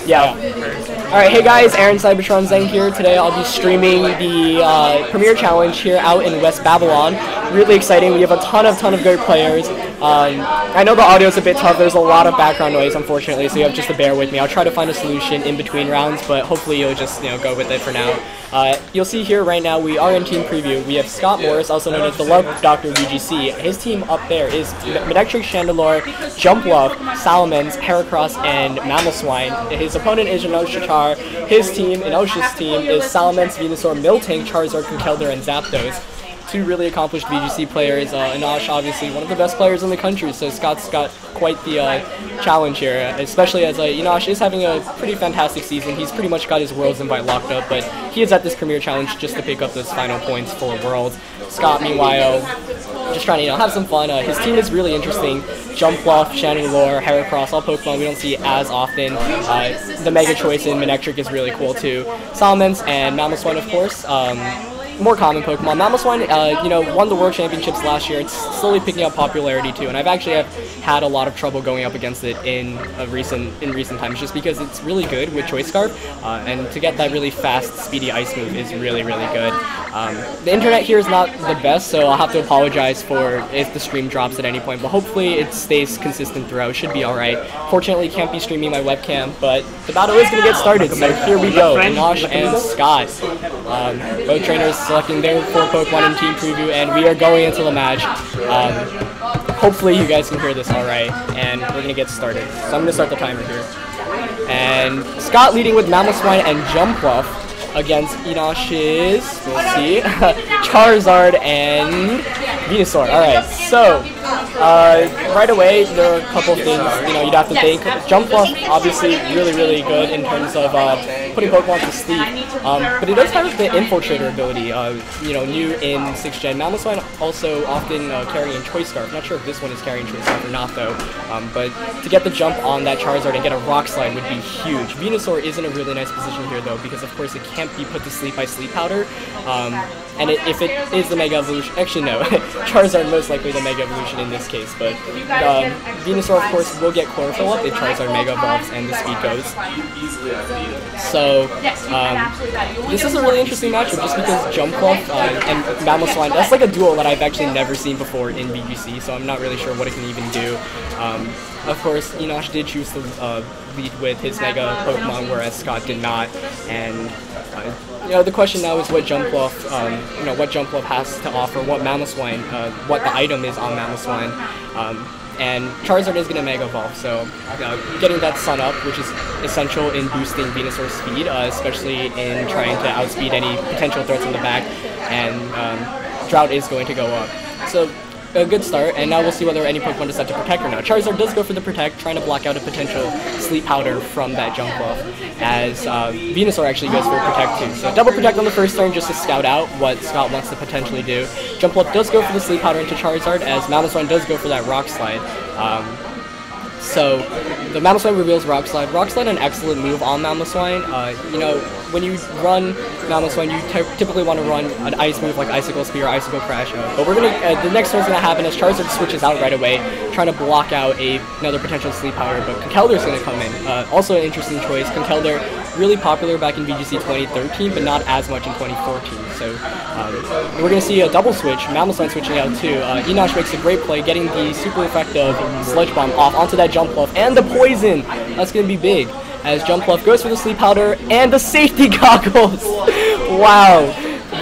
Yeah. Alright, hey guys, Aaron Cybertron Zeng here. Today I'll be streaming the Premier Challenge here out in West Babylon. Really exciting. We have a ton of great players. I know the audio is a bit tough. There's a lot of background noise, unfortunately, so you have just to bear with me. I'll try to find a solution in between rounds, but hopefully you'll just go with it for now. You'll see here right now we are in team preview. We have Scott Morris, also known as TheLoveDrVGC. His team up there is Medectric Chandelure, Jump Love, Salamence, Heracross, and Mamoswine. His opponent is Enosh. His team, Enosh's team, is Salamence, Venusaur, Miltank, Charizard, Conkeldurr, and Zapdos. Two really accomplished VGC players. Enosh, obviously, one of the best players in the country, so Scott's got quite the challenge here, especially as Enosh is having a pretty fantastic season. He's pretty much got his Worlds invite locked up, but he is at this Premier Challenge just to pick up those final points for Worlds. Scott, meanwhile, just trying to have some fun. His team is really interesting. Jumpluff, Chandelure, Heracross, all Pokemon we don't see as often. The Mega Choice in Manectric is really cool too. Salamence and Mamoswine, of course. More common Pokemon. Mamoswine, won the World Championships last year. It's slowly picking up popularity too, and I've actually had a lot of trouble going up against it in recent times, just because it's really good with Choice Scarf, and to get that really fast, speedy Ice move is really good. The internet here is not the best, so I'll have to apologize for if the stream drops at any point, but hopefully it stays consistent throughout. It should be alright. Fortunately, can't be streaming my webcam, but the battle is going to get started, so here we go. Enosh and Scott. Both trainers selecting their 4 Pokemon in team preview, and we are going into the match. Hopefully you guys can hear this alright, and we're going to get started. So I'm going to start the timer here. And Scott leading with Mamoswine and Jumpluff against Enosh's, we'll see, Charizard and Venusaur. Alright, so right away there are a couple of things you'd have to think. Jumpluff obviously really good in terms of putting Pokemon to sleep, but it does have the Infiltrator ability, new in 6th Gen. Mamoswine also often carrying Choice Scarf. Not sure if this one is carrying Choice Scarf or not though, but to get the jump on that Charizard and get a Rock Slide would be huge. Venusaur is in a really nice position here though, because of course it can't be put to sleep by Sleep Powder, and if it is the Mega Evolution, actually no, Charizard most likely the Mega Evolution in this case, but Venusaur of course will get Chlorophyll up if Charizard Mega Evolves and the speed goes. So this is a really interesting matchup just because Jumpluff and Mamoswine, that's like a duo that I've actually never seen before in VGC, so I'm not really sure what it can even do. Of course, Enosh did choose to lead with his Mega Pokemon, whereas Scott did not, and the question now is what Jumpluff, what Jumpluff has to offer, what Mamoswine, what the item is on Mamoswine, and Charizard is going to Mega Evolve, so getting that Sun Up, which is essential in boosting Venusaur's speed, especially in trying to outspeed any potential threats in the back, and Drought is going to go up. So a good start, and now we'll see whether any Pokemon decide to Protect or not. Charizard does go for the Protect, trying to block out a potential Sleep Powder from that Jumpluff, as Venusaur actually goes for a Protect too. So double Protect on the first turn just to scout out what Scott wants to potentially do. Jumpluff does go for the Sleep Powder into Charizard, as Mamoswine does go for that Rock Slide. So the Mamoswine reveals Rock Slide. Rock Slide an excellent move on Mamoswine. When you run Mamoswine, you typically want to run an Ice move like Icicle Spear or Icicle Crash. But we're gonna the next turn's gonna happen as Charizard switches out right away, trying to block out another potential Sleep Powder. But Conkeldurr's gonna come in. Also an interesting choice. Conkeldurr really popular back in VGC 2013, but not as much in 2014. So we're gonna see a double switch. Mamoswine switching out too. Enosh makes a great play, getting the super effective Sludge Bomb off onto that Jumpluff and the Poison. That's gonna be big, as Jumpluff goes for the Sleep Powder and the Safety Goggles. Wow,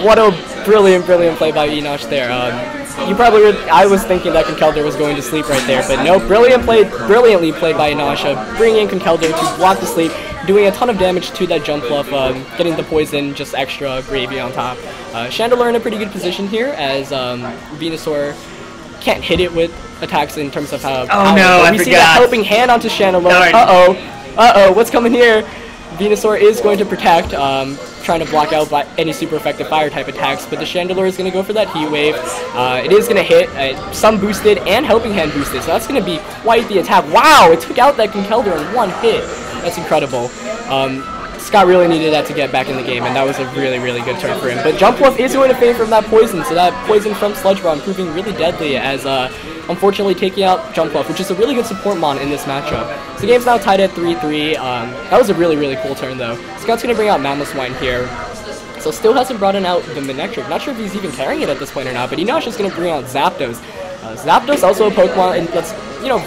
what a brilliant play by Enosh there. I was thinking that Conkeldurr was going to sleep right there, but no, brilliantly played by Enosh, bringing in Conkeldurr to block the sleep, doing a ton of damage to that Jumpluff, getting the Poison, just extra gravy on top. Chandelure in a pretty good position here, as Venusaur can't hit it with attacks in terms of how power. No, we see that Helping Hand onto Chandelure. What's coming here? Venusaur is going to Protect, trying to block out by any super effective fire type attacks, but the Chandelure is going to go for that Heat Wave. It is going to hit, some boosted and Helping Hand boosted, so that's going to be quite the attack. Wow, it took out that Conkeldurr in one hit. That's incredible. Scott really needed that to get back in the game, and that was a really good turn for him. But Jumpluff is going to fade from that Poison, so that Poison from Sludge Bomb proving really deadly, as unfortunately taking out Jump Off, which is a really good support mon in this matchup. So the game's now tied at 3-3. That was a really, really cool turn though. Scott's going to bring out Mammoth Swine here. So still hasn't brought in out the Manectric. Not sure if he's even carrying it at this point or not, but Enosh is going to bring out Zapdos. Zapdos also a Pokemon that's,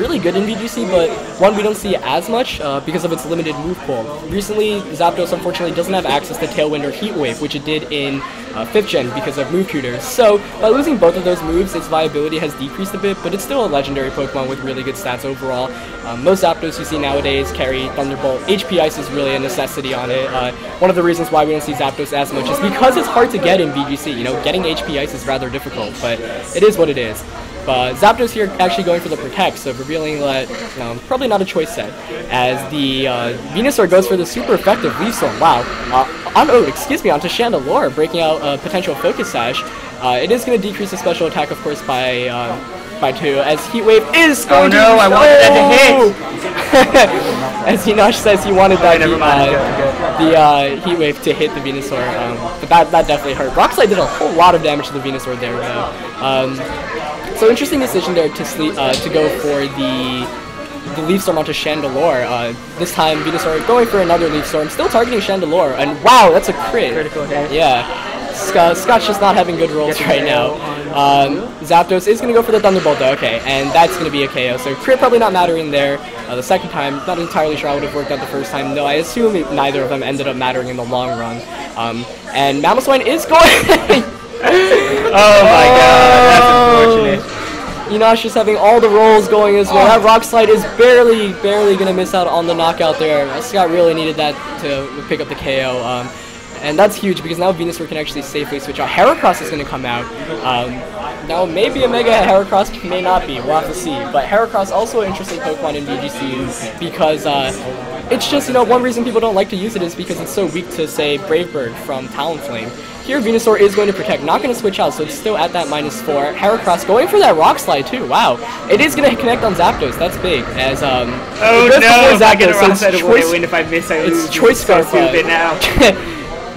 really good in VGC, but one we don't see as much because of its limited move pool. Recently, Zapdos unfortunately doesn't have access to Tailwind or Heat Wave, which it did in 5th gen because of move tutors. So by losing both of those moves, its viability has decreased a bit, but it's still a legendary Pokemon with really good stats overall. Most Zapdos you see nowadays carry Thunderbolt. HP Ice is really a necessity on it. One of the reasons why we don't see Zapdos as much is because it's hard to get in VGC. Getting HP Ice is rather difficult, but it is what it is. Zapdos here actually going for the Protect, so revealing that probably not a choice set, as the Venusaur goes for the super effective Leaf Storm. Wow. Onto Chandelure, breaking out a potential Focus Sash. It is going to decrease the special attack, of course, by 2, as Heat Wave is going to... I wanted that to hit! As Enosh says he wanted that the Heat Wave to hit the Venusaur, but that definitely hurt. Rock Slide did a whole lot of damage to the Venusaur there, though. So interesting decision there to go for the Leaf Storm onto Chandelure. This time Venusaur going for another Leaf Storm, still targeting Chandelure, and wow, that's a crit. Critical hit. Yeah, Scott's just not having good rolls right now. Zapdos is going to go for the Thunderbolt though, okay, and that's going to be a KO. So crit probably not mattering there the second time. Not entirely sure how it would have worked out the first time, though I assume neither of them ended up mattering in the long run. And Mammoth Swine is going... Oh my god, that's unfortunate. Enosh is having all the rolls going as well. That Rock Slide is barely going to miss out on the knockout there. Scott really needed that to pick up the KO. And that's huge because now Venusaur can actually safely switch out. Heracross is going to come out. Now maybe a Mega Heracross, may not be. We'll have to see. But Heracross also an interesting Pokemon in VGC because it's just, one reason people don't like to use it is because it's so weak to, say, Brave Bird from Talonflame. Here, Venusaur is going to Protect, not going to switch out, so it's still at that -4. Heracross going for that Rock Slide, too. Wow. It is going to connect on Zapdos. That's big. As, oh, no. Zapdos, so it's Choice Scarf. now.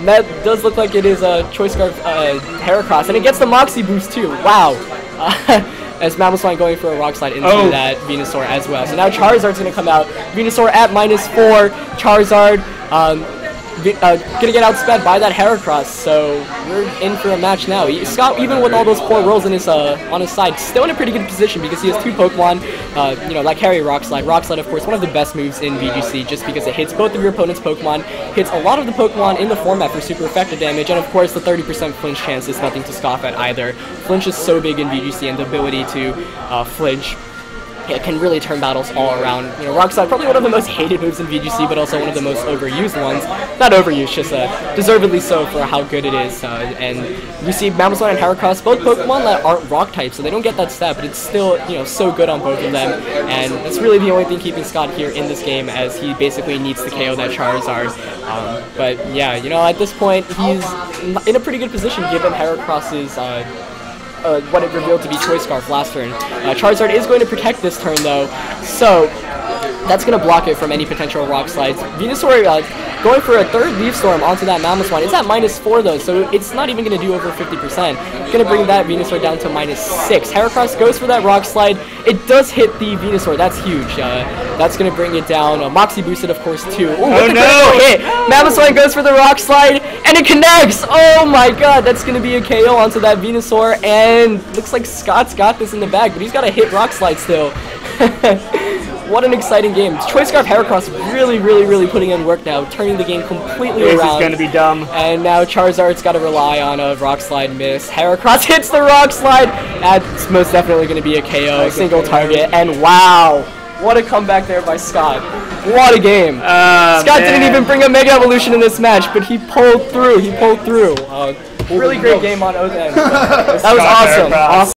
That does look like it is a Choice Scarf Heracross, and it gets the Moxie boost, too. Wow. As Mammoth Swine going for a Rock Slide into that Venusaur as well. So now Charizard's going to come out. Venusaur at -4. Charizard gonna get outsped by that Heracross, so we're in for a match now. Scott, even with all those poor rolls in his on his side, still in a pretty good position because he has 2 Pokemon, that carry Rock Slide. Rock Slide, of course, one of the best moves in VGC just because it hits both of your opponent's Pokemon, hits a lot of the Pokemon in the format for super effective damage, and of course the 30% flinch chance is nothing to scoff at either. Flinch is so big in VGC, and the ability to flinch it can really turn battles all around. Rock Slide, probably one of the most hated moves in VGC, but also one of the most overused ones. Not overused, just deservedly so for how good it is. And we see Mammoth Swine and Heracross, both Pokemon that aren't rock types, so they don't get that stat, but it's still, so good on both of them. And that's really the only thing keeping Scott here in this game, as he basically needs to KO that Charizard. But yeah, at this point, he's in a pretty good position given Heracross's what it revealed to be Choice Scarf last turn. Charizard is going to Protect this turn though, so that's going to block it from any potential Rock Slides. Venusaur going for a 3rd Leaf Storm onto that Mammoth Swine. It's at -4 though, so it's not even going to do over 50%. Going to bring that Venusaur down to -6. Heracross goes for that Rock Slide. It does hit the Venusaur. That's huge. That's going to bring it down. Moxie boosted, of course, too. Ooh, oh no! Hit. Mammoth Swine goes for the Rock Slide, and it connects! Oh my god, that's going to be a KO onto that Venusaur, and looks like Scott's got this in the bag, but he's got to hit Rock Slide still. What an exciting game. Choice Scarf Heracross really putting in work now, turning the game completely around. This is going to be dumb. And now Charizard's got to rely on a Rock Slide miss. Heracross hits the Rock Slide. That's most definitely going to be a KO, single target. And wow, what a comeback there by Scott. What a game. Scott didn't even bring a Mega Evolution in this match, but he pulled through. Really great game on Oath End. That was awesome.